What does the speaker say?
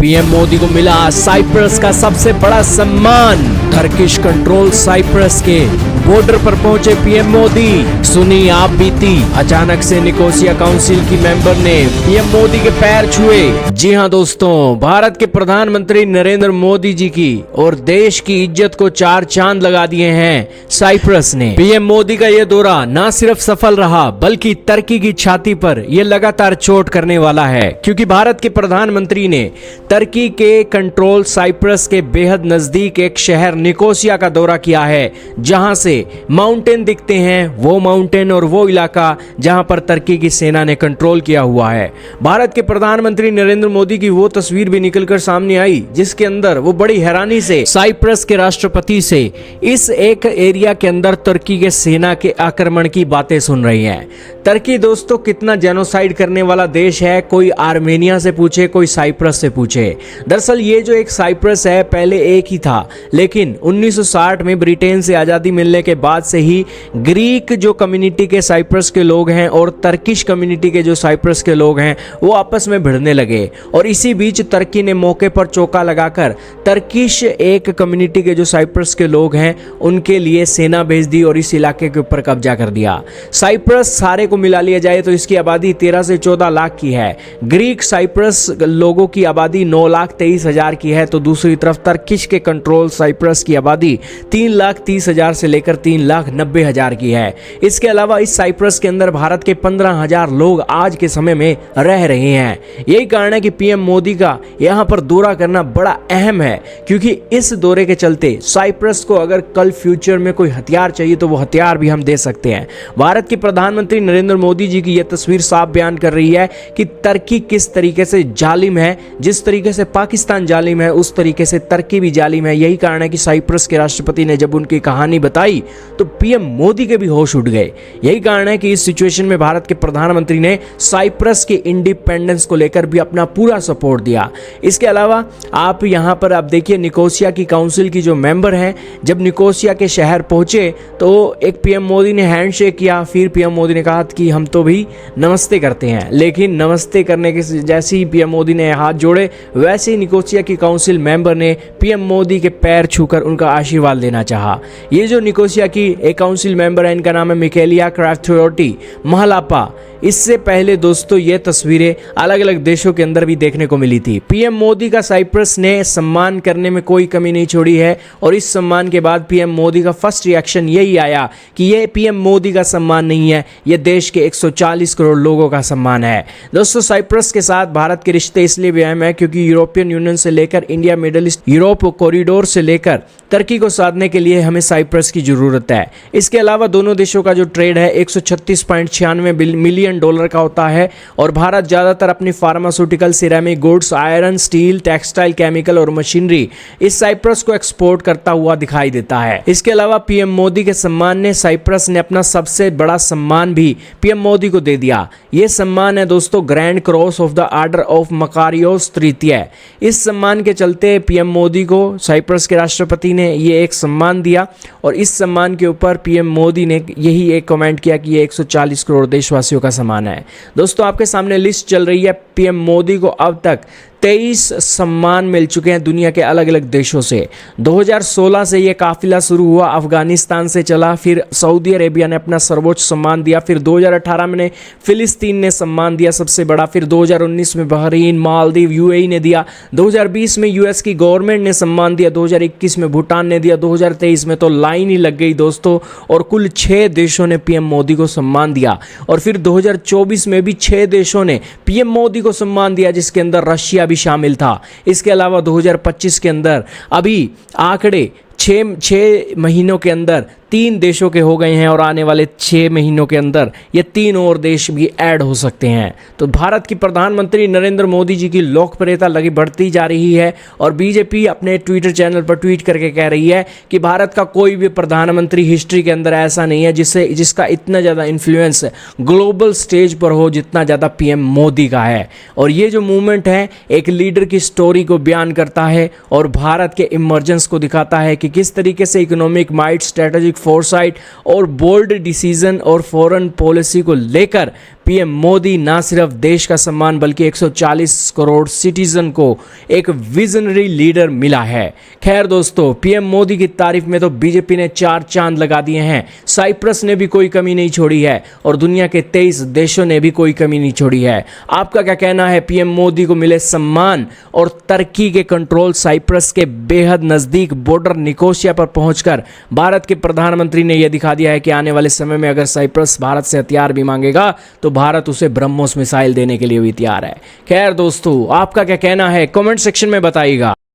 PM Modi को मिला Cyprus का सबसे बड़ा सम्मान। टर्किश कंट्रोल साइप्रस के बॉर्डर पर पहुंचे पीएम मोदी। सुनी आप बीती। अचानक से निकोसिया काउंसिल की मेंबर ने पीएम मोदी के पैर छुए। जी हां दोस्तों, भारत के प्रधानमंत्री नरेंद्र मोदी जी की और देश की इज्जत को चार चांद लगा दिए हैं साइप्रस ने। पीएम मोदी का यह दौरा न सिर्फ सफल रहा बल्कि तुर्की की छाती पर यह लगातार चोट करने वाला है, क्योंकि भारत के प्रधानमंत्री ने तुर्की के कंट्रोल साइप्रस के बेहद नजदीक एक शहर निकोसिया का दौरा किया है, जहां से माउंटेन दिखते हैं, वो माउंटेन और वो इलाका जहां पर तुर्की की सेना ने कंट्रोल किया हुआ है। भारत के प्रधानमंत्री नरेंद्र मोदी की वो तस्वीर भी निकलकर सामने आई जिसके अंदर वो बड़ी हैरानी से साइप्रस के राष्ट्रपति से इस एक एरिया के अंदर तुर्की के सेना के आक्रमण की बातें सुन रही हैं। तुर्की दोस्तों कितना जेनोसाइड करने वाला देश है, कोई आर्मेनिया से पूछे, कोई साइप्रस से पूछे। दरअसल ये जो एक साइप्रस है पहले एक ही था, लेकिन 1960 में ब्रिटेन से आजादी मिलने के बाद से ही ग्रीक जो कम्युनिटी के साइप्रस के लोग हैं और टर्किश कम्युनिटी के जो साइप्रस के लोग हैं वो आपस में भिड़ने लगे। और इसी बीच तुर्की ने मौके पर चौका लगाकर टर्किश एक कम्युनिटी के जो साइप्रस के लोग हैं उनके लिए सेना भेज दी और इस इलाके के ऊपर कब्जा कर दिया। साइप्रस सारे को मिला लिया जाए तो इसकी आबादी 13 से 14 लाख की है। ग्रीक साइप्रस लोगों की आबादी 9,23,000 की है, तो दूसरी तरफ तुर्किश के कंट्रोल साइप्रस की आबादी 3,30,000 से लेकर 3,90,000 की है। इसके अलावा इस साइप्रस के अंदर भारत के 15,000 लोग आज के समय में रह रहे हैं। यही कारण है कि पीएम मोदी का यहां पर दौरा करना बड़ा अहम है, क्योंकि इस दौरे के चलते साइप्रस को अगर कल फ्यूचर में कोई हथियार चाहिए तो वो हथियार भी हम दे सकते हैं। भारत के प्रधानमंत्री नरेंद्र मोदी जी की यह तस्वीर साफ बयान कर रही है कि तुर्की किस तरीके से जालिम है। जिस तरीके से पाकिस्तान जालिम है उस तरीके से तुर्की भी जालिम है। यही कारण है कि साइप्रस के राष्ट्रपति ने जब उनकी कहानी बताई तो पीएम मोदी के भी होश उड़ गए। यही कारण है कि इस सिचुएशन में भारत के प्रधानमंत्री ने साइप्रस के इंडिपेंडेंस को लेकर भी अपना पूरा सपोर्ट दिया। इसके अलावा आप यहां पर आप देखिए निकोसिया की काउंसिल की जो मेंबर हैं, जब निकोसिया के शहर पहुंचे तो एक पीएम मोदी ने हैंडशेक किया। फिर पीएम मोदी ने कहा कि हम तो भी नमस्ते करते हैं, लेकिन नमस्ते करने के जैसे ही पीएम मोदी ने हाथ जोड़े वैसे ही निकोसिया की काउंसिल मेंबर ने पीएम मोदी के पैर छूकर उनका आशीर्वाद लेना चाहा। ये जो निकोसिया की एक काउंसिल मेंबर है इनका नाम है मिकेलिया क्राफ्टोटी महलापा। इससे पहले दोस्तों ये तस्वीरें अलग अलग देशों के अंदर भी देखने को मिली थी। पीएम मोदी का साइप्रस ने सम्मान करने में कोई कमी नहीं छोड़ी है और इस सम्मान के बाद पीएम मोदी का फर्स्ट रिएक्शन यही आया कि ये पीएम मोदी का सम्मान नहीं है, ये देश के 140 करोड़ लोगों का सम्मान है। दोस्तों साइप्रस के साथ भारत के रिश्ते इसलिए भी अहम है क्योंकि यूरोपियन यूनियन से लेकर India middle east Europe corridor से लेकर तुर्की को साधने के लिए हमें साइप्रस की जरूरत है। इसके अलावा दोनों देशों का जो ट्रेड है 136.96 मिलियन डॉलर का होता है और भारत ज्यादातर अपनी pharmaceutical, ceramic goods, iron, steel, textile, chemical और मशीनरी इस साइप्रस को एक्सपोर्ट करता हुआ दिखाई देता है। इसके अलावा पीएम मोदी के सम्मान ने साइप्रस ने अपना सबसे बड़ा सम्मान भी पीएम मोदी को दे दिया। यह सम्मान है दोस्तों grand cross of the order of Makarios तृतीय। इस सम्मान के चलते पीएम मोदी को साइप्रस के राष्ट्रपति ने ये एक सम्मान दिया और इस सम्मान के ऊपर पीएम मोदी ने यही एक कमेंट किया कि ये 140 करोड़ देशवासियों का सम्मान है। दोस्तों आपके सामने लिस्ट चल रही है। पीएम मोदी को अब तक 23 सम्मान मिल चुके हैं दुनिया के अलग अलग देशों से। 2016 से ये काफिला शुरू हुआ, अफगानिस्तान से चला, फिर सऊदी अरेबिया ने अपना सर्वोच्च सम्मान दिया, फिर 2018 में फिलिस्तीन ने सम्मान दिया सबसे बड़ा, फिर 2019 में बहरीन, मालदीव, यूएई ने दिया, 2020 में यूएस की गवर्नमेंट ने सम्मान दिया, 2021 में भूटान ने दिया, 2023 में तो लाइन ही लग गई दोस्तों और कुल 6 देशों ने पीएम मोदी को सम्मान दिया। और फिर 2024 में भी 6 देशों ने पीएम मोदी को सम्मान दिया जिसके अंदर रशिया भी शामिल था। इसके अलावा 2025 के अंदर अभी आंकड़े 6 महीनों के अंदर 3 देशों के हो गए हैं और आने वाले 6 महीनों के अंदर ये 3 और देश भी ऐड हो सकते हैं। तो भारत की प्रधानमंत्री नरेंद्र मोदी जी की लोकप्रियता लगी बढ़ती जा रही है और बीजेपी अपने ट्विटर चैनल पर ट्वीट करके कह रही है कि भारत का कोई भी प्रधानमंत्री हिस्ट्री के अंदर ऐसा नहीं है जिसका इतना ज़्यादा इन्फ्लुएंस ग्लोबल स्टेज पर हो जितना ज़्यादा पीएम मोदी का है। और ये जो मूवमेंट है एक लीडर की स्टोरी को बयान करता है और भारत के इमर्जेंस को दिखाता है कि किस तरीके से इकोनॉमिक माइट, स्ट्रेटेजिक फोरसाइट और बोल्ड डिसीजन और फॉरेन पॉलिसी को लेकर पीएम मोदी ना सिर्फ देश का सम्मान बल्कि 140 करोड़ सिटीजन को एक विजनरी लीडर मिला है। खैर दोस्तों, पीएम मोदी की तारीफ में तो बीजेपी ने 4 चांद लगा दिए हैं। साइप्रस ने भी कोई कमी नहीं छोड़ी है और दुनिया के 23 देशों ने भी कोई कमी नहीं छोड़ी है। आपका क्या कहना है? पीएम मोदी को मिले सम्मान और तरक्की के कंट्रोल साइप्रस के बेहद नजदीक बॉर्डर निकोसिया पर पहुंचकर भारत के प्रधानमंत्री ने यह दिखा दिया है कि आने वाले समय में अगर साइप्रस भारत से हथियार भी मांगेगा तो भारत उसे ब्रह्मोस मिसाइल देने के लिए भी तैयार है। खैर दोस्तों, आपका क्या कहना है? कमेंट सेक्शन में बताइएगा।